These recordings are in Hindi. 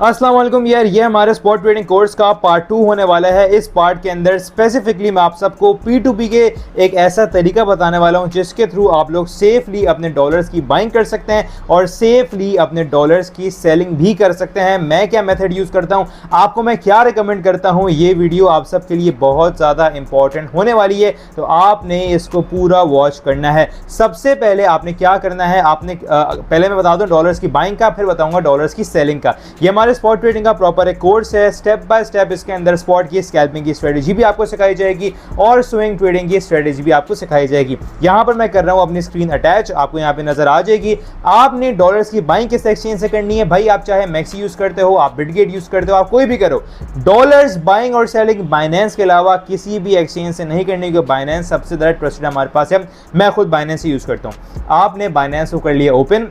अस्सलाम वालेकुम यार, ये हमारे स्पॉट ट्रेडिंग कोर्स का पार्ट 2 होने वाला है। इस पार्ट के अंदर स्पेसिफिकली मैं आप सबको P2P के एक ऐसा तरीका बताने वाला हूं जिसके थ्रू आप लोग सेफली अपने डॉलर्स की बाइंग कर सकते हैं और सेफली अपने डॉलर्स की सेलिंग भी कर सकते हैं। मैं क्या मेथड यूज़ करता हूं, आपको मैं क्या रिकमेंड करता हूं, ये वीडियो आप सबके लिए बहुत ज़्यादा इंपॉर्टेंट होने वाली है, तो आपने इसको पूरा वॉच करना है। सबसे पहले आपने क्या करना है, आपने पहले मैं बता दूं डॉलर्स की बाइंग का, फिर बताऊंगा डॉलर्स की सेलिंग का। ये हमारे स्पॉट ट्रेडिंग का प्रॉपर एक कोर्स है। स्टेप बाय स्टेप इसके अंदर स्पॉट की स्कैल्पिंग की स्ट्रेटेजी भी आपको सिखाई जाएगी और स्विंग ट्रेडिंग की स्ट्रेटेजी भी आपको सिखाई जाएगी। यहां पर मैं कर रहा हूं अपनी स्क्रीन अटैच, आपको यहां पे नजर आ जाएगी। आपने डॉलर्स की बाइंग किस एक्सचेंज से करनी है भाई, आप चाहे मैक्सी यूज करते हो, आप बिटगेट यूज करते हो, आप कोई भी करो, डॉलर्स बाइंग और सेलिंग बाइनेंस के अलावा किसी भी एक्सचेंज से नहीं करनी, क्योंकि बाइनेंस सबसे ज्यादा ट्रस्टेड हमारे पास है। मैं खुद बाइनेंस से यूज करता हूं। आपने बाइनेंस को कर लिया ओपन।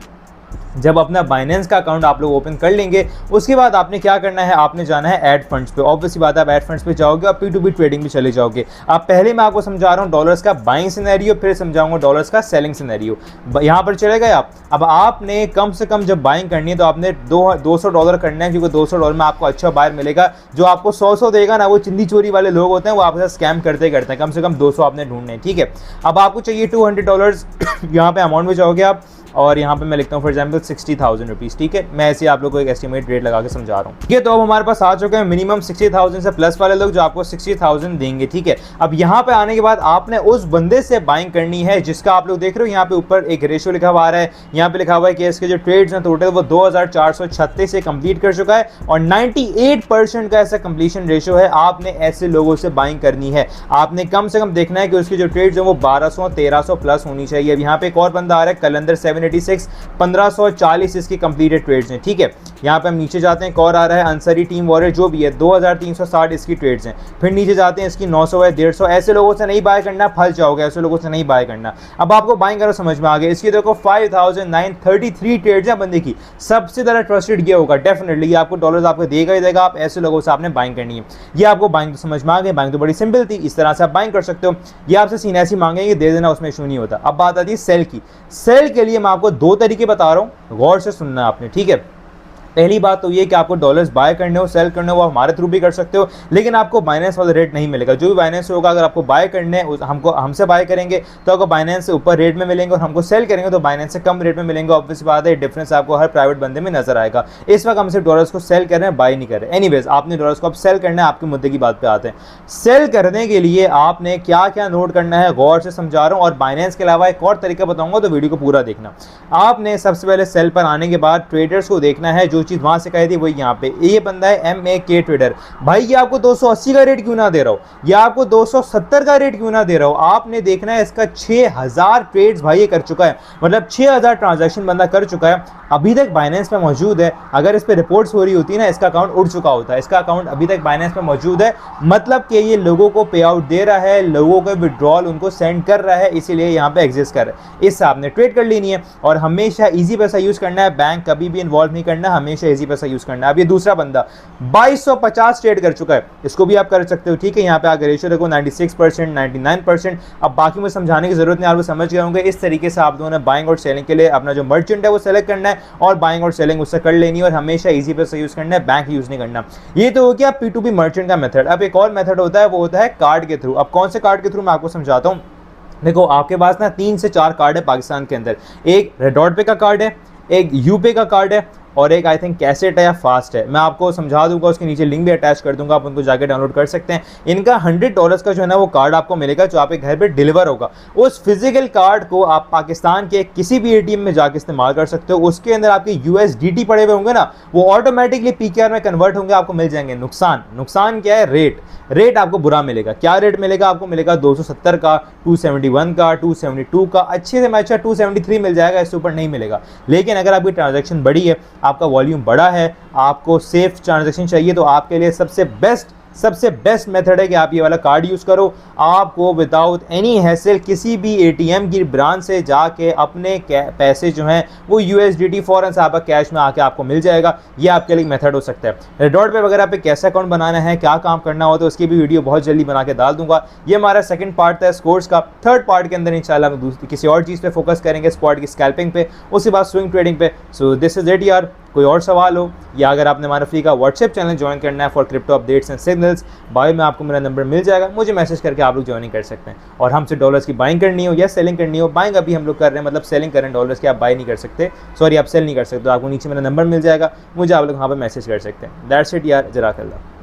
जब अपना बाइनेंस का अकाउंट आप लोग ओपन कर लेंगे, उसके बाद आपने क्या करना है, आपने जाना है ऐड फंड्स पे। ऑब्वियसली बात है, आप ऐड फंड्स पे जाओगे और P2P ट्रेडिंग में चले जाओगे। अब पहले मैं आपको समझा रहा हूँ डॉलर्स का बाइंग सिनेरियो, फिर समझाऊंगा डॉलर्स का सेलिंग सिनेरियो। यहाँ पर चले गए आप। अब आपने कम से कम जब बाइंग करनी है तो आपने $200 करना है, क्योंकि $200 में आपको अच्छा बायर मिलेगा। जो आपको 100 देगा ना, वो चिंदी चोरी वाले लोग होते हैं, वो आपके साथ स्कैम करते हैं। कम से कम 200 आपने ढूंढने हैं, ठीक है। अब आपको चाहिए $200, यहाँ पे अमाउंट में जाओगे आप, और यहाँ पे मैं लिखता हूँ फॉर एग्जाम्पल 60,000 रुपीज़, ठीक है। मैं ऐसे आप लोग को एक एस्टिमेट रेट लगा के समझा रहा हूँ, ठीक है। तो अब हमारे पास आ चुके हैं मिनिमम 60,000 से प्लस वाले लोग जो आपको 60,000 देंगे, ठीक है। अब यहाँ पे आने के बाद आपने उस बंदे से बाइंग करनी है जिसका आप लोग देख रहे हो यहाँ पे ऊपर एक रेशियो लिखा हुआ आ रहा है। यहाँ पे लिखा हुआ है कि इसके जो ट्रेड्स हैं टोटल वो 2,436 से कंप्लीट कर चुका है और 98% का ऐसा कंप्लीशन रेशियो है। आपने ऐसे लोगों से बाइंग करनी है। आपने कम से कम देखना है कि उसकी जो ट्रेड्स हैं वो 1200-1300 प्लस होनी चाहिए। अब यहाँ पे एक और बंदा आ रहा है कलंदर 786, 1540 इसकी कंप्लीटेड ट्रेड्स हैं, ठीक है। यहाँ पे हम नीचे जाते हैं, एक और आ रहा है अंसारी टीम वॉरियर, जो भी है 2360 इसकी ट्रेड्स हैं। फिर नीचे जाते हैं, इसकी 900 है, 150। ऐसे लोगों से नहीं बाय करना, फंस जाओगे, ऐसे लोगों से नहीं बाय करना। अब आपको बाइंग करो, समझ में आ गया। इसकी देखो 5933 ट्रेड्स हैं बंदे की, सबसे ज्यादा ट्रस्टेड ये होगा डेफिनेटली। ये आपको डॉलर्स आपको देगा ही देगा। आप ऐसे लोगों से आपने बाइंग करनी है। ये आपको बाइंग तो समझ में आ गई। बाइंग तो बड़ी सिंपल थी, इस तरह से आप बाइंग कर सकते हो। ये आपसे सीन ऐसी मांगेंगे, दे देना, उसमें इशू नहीं होता। अब बात आती है सेल की। सेल के लिए मैं आपको दो तरीके बता रहा हूं, गौर से सुनना है आपने, ठीक है। पहली बात तो ये कि आपको डॉलर्स बाय करने हो, सेल करने हो, वो हमारे थ्रू भी कर सकते हो, लेकिन आपको बाइनेंस वाला रेट नहीं मिलेगा। जो भी बाइनेंस होगा, अगर आपको बाय करने हमसे बाय करेंगे तो आपको बाइनेंस से ऊपर रेट में मिलेंगे, और हमको सेल करेंगे तो बाइनेंस से कम रेट में मिलेंगे। ऑब्वियस बात है, डिफरेंस आपको हर प्राइवेट बंदे में नजर आएगा। इस वक्त हम सिर्फ डॉलर्स को सेल कर रहे हैं, बाय नहीं कर रहे। एनीवेज, आपने डॉलर्स को अब सेल करना है। आपके मुद्दे की बात पे आते हैं। सेल करने के लिए आपने क्या क्या नोट करना है, गौर से समझा रहा हूँ। और बाइनेंस के अलावा एक और तरीका बताऊंगा, तो वीडियो को पूरा देखना। आपने सबसे पहले सेल पर आने के बाद ट्रेडर्स को देखना है। जो चीज वहां से कही थी यहाँ पे, ये बंदा है MAK ट्रेडर। भाई ये आपको 280 का रेट क्यों ना दे रहा हो, या आपको 270 का रेट क्यों ना दे रहा हो, आपने देखना है इसका 6000 ट्रेड्स भाई ये कर चुका है, मतलब 6000 ट्रांजैक्शन बंदा कर चुका है। अभी तक बाइनेंस पे मौजूद है। अगर इस पे रिपोर्ट्स हो रही होती ना, इसका अकाउंट उड़ चुका होता है। इसका अकाउंट अभी तक बाइनेंस पे मौजूद है, मतलब कि ये लोगों को पे आउट दे रहा है, लोगों को विड्रॉल उनको सेंड कर रहा है, इसीलिए यहाँ पे एग्जिस्ट कर रहा है। इससे आपने ट्रेड कर लेनी है और हमेशा इजी पैसा यूज करना है। बैंक कभी भी इन्वॉल्व नहीं करना, हमेशा इजी पैसा यूज करना है। अब ये दूसरा बंदा 2250 ट्रेड कर चुका है, इसको भी आप कर सकते हो, ठीक है। यहाँ पे आगे रेशियो देखो 96%, 99%। अब बाकी मुझे समझाने की जरूरत नहीं, आप समझ गए होंगे। इस तरीके से आप दोनों ने बाइंग और सेलिंग के लिए अपना जो मर्चेंट है वो सेलेक्ट करना है और बाइंग और सेलिंग उससे कर लेनी है, और हमेशा इजी पैसा यूज करना है, बैंक यूज नहीं करना। ये तो हो गया P2P मर्चेंट का मेथड। अब एक और मेथड होता है, वो होता है कार्ड के थ्रू। अब कौन से कार्ड के थ्रू मैं आपको समझाता हूँ। देखो, आपके पास ना 3 से 4 कार्ड है पाकिस्तान के अंदर। एक रेड डॉट पे का कार्ड है, एक यूपे का कार्ड है, और एक आई थिंक कैसेट है या फास्ट है। मैं आपको समझा दूंगा, उसके नीचे लिंक भी अटैच कर दूंगा, आप उनको जाके डाउनलोड कर सकते हैं। इनका $100 का जो है ना वो कार्ड आपको मिलेगा, जो आपके घर पे डिलीवर होगा। उस फिजिकल कार्ड को आप पाकिस्तान के किसी भी ATM में जाके इस्तेमाल कर सकते हो। उसके अंदर आपके USDT पड़े हुए होंगे ना, वो ऑटोमेटिकली PKR में कन्वर्ट होंगे, आपको मिल जाएंगे। नुकसान क्या है, रेट आपको बुरा मिलेगा। क्या रेट मिलेगा आपको, मिलेगा 270 का, 271 का, 272 का, अच्छे से अच्छा 273 मिल जाएगा, इससे ऊपर नहीं मिलेगा। लेकिन अगर आपकी ट्रांजैक्शन बड़ी है, आपका वॉल्यूम बड़ा है, आपको सेफ ट्रांजैक्शन चाहिए, तो आपके लिए सबसे बेस्ट मेथड है कि आप ये वाला कार्ड यूज़ करो। आपको विदाउट एनी हैसल किसी भी ATM की ब्रांच से जाके अपने पैसे जो हैं वो USDT फौरन से आपका कैश में आके आपको मिल जाएगा। ये आपके लिए मेथड हो सकता है। रेडॉट पे वगैरह पे कैसे अकाउंट बनाना है, क्या काम करना हो, तो उसकी भी वीडियो बहुत जल्दी बना के डाल दूंगा। ये हमारा सेकंड पार्ट था इस कोर्स का। थर्ड पार्ट के अंदर इंशाल्लाह हम किसी और चीज़ पे फोकस करेंगे, स्पॉट की स्कैल्पिंग पे, उसके बाद स्विंग ट्रेडिंग पे। सो दिस इज इट यार। कोई और सवाल हो, या अगर आपने हमारा फ्री का व्हाट्सएप चैनल ज्वाइन करना है for crypto updates and signals, bio में आपको मेरा नंबर मिल जाएगा, मुझे मैसेज करके आप लोग ज्वाइनिंग कर सकते हैं। और हमसे डॉलर्स की बाइंग करनी हो या सेलिंग करनी हो, बाइंग अभी हम लोग कर रहे हैं, मतलब सेलिंग कर रहे हैं डॉलर्स की, आप बाई नहीं कर सकते, सॉरी आप सेल नहीं कर सकते, तो आपको नीचे मेरा नंबर मिल जाएगा, मुझे आप लोग वहाँ पर मैसेज कर सकते हैं। दैट्स इट यार, जज़ाकल्लाह।